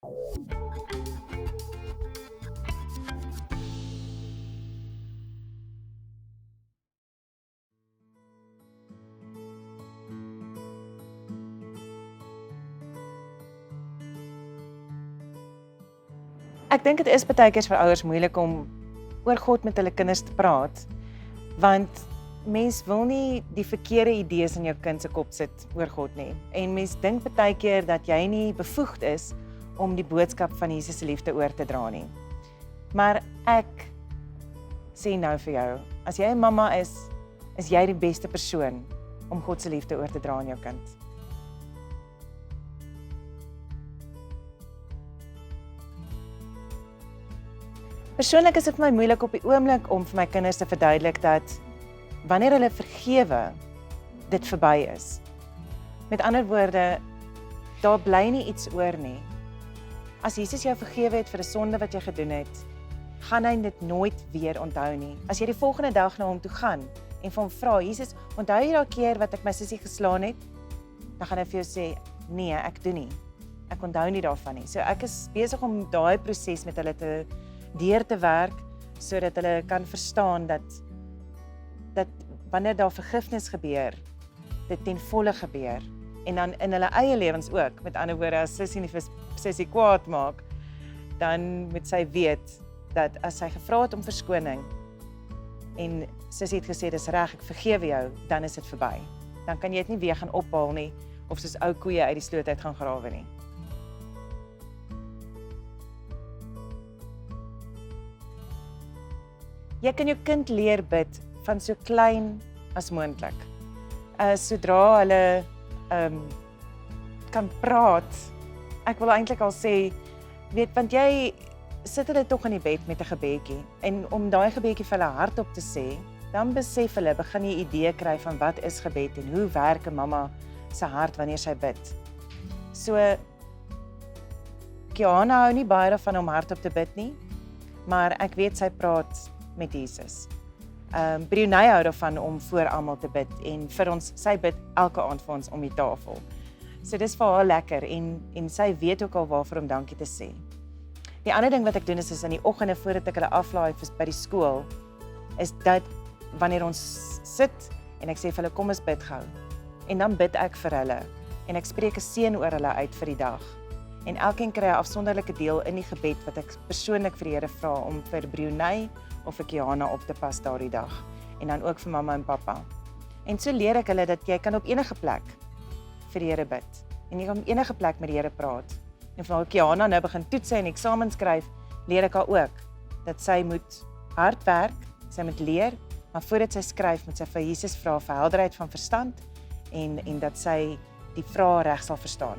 Ek dink dit is baie keer vir ouers moeilik om oor God met hulle kinders te praat, want mens wil nie die verkeerde idees in jou kind se kop sit oor God nie. En mens dink baie keer dat jy nie bevoegd is om die boodskap van Jesus se liefde oor te dra nie. Maar ek sê nou vir jou, as jy 'n mamma is jy die beste persoon om God se liefde oor te dra aan jou kind. Persoonlik is dit vir my moeilik op die oomblik om vir my kinders te verduidelik dat wanneer hulle vergewe, dit verby is. Met ander woorde, daar bly nie iets oor nie. As Jesus jou vergewe het vir 'n sonde wat jy gedoen het, gaan hy dit nooit weer onthou nie. As jy die volgende dag na hom toe gaan en vir hom vra, Jesus, onthou jy daai keer wat ek my sussie geslaan het? Dan gaan hy vir jou sê, nee, ek doen nie. Ek onthou nie daarvan nie. So ek is besig om daai proses met hulle deur te werk, sodat hulle kan verstaan dat wanneer daar vergifnis gebeur, dit ten volle gebeur. En dan in hulle eie lewens ook. Met ander woorde, as sussie nie vir sussie kwaad maak, dan moet sy weet dat as sy gevra het om verskoning en sussie het gesê dis reg, ek vergewe jou, dan is dit verby. Dan kan jy dit nie weer gaan ophaal nie of soos ou koeie uit die sloot uit gaan grawe nie. Jy kan jou kind leer bid van so klein as moontlik. Sodra hulle kan praat, ek wil eintlik al sê, weet, want jy sit hulle tog in die bed met 'n gebedjie en om daai gebedjie vir hulle hardop te sê, dan besef hulle, begin jy 'n idee kry van wat is gebed en hoe werk 'n mamma se hart wanneer sy bid. So Kiana hou nie baie daarvan om hardop te bid nie, maar ek weet sy praat met Jesus. Brunei hou daarvan om voor almal te bid en vir ons, sy bid elke aand vir ons om die tafel. So dis vir haar lekker en sy weet ook al waarvoor om dankie te sê. Die ander ding wat ek doen is in die oggende voordat ek hulle aflaai by die skool, is dat wanneer ons sit en ek sê vir hulle kom ons bid gou. En dan bid ek vir hulle en ek spreek 'n seën oor hulle uit vir die dag. En elkeen kry 'n afsonderlike deel in die gebed wat ek persoonlik vir die Here vra om vir Brunei of vir Kiana op te pas daardie dag. En dan ook vir mamma en pappa. En so leer ek hulle dat jy kan op enige plek vir die Here bid. En jy kan op enige plek met die Here praat. En vir Kiana nou begin toetse en eksamen skryf, leer ek haar ook dat sy moet hard werk, sy moet leer, maar voordat sy skryf moet sy vir Jesus vra vir helderheid van verstand en dat sy die vrae reg sal verstaan.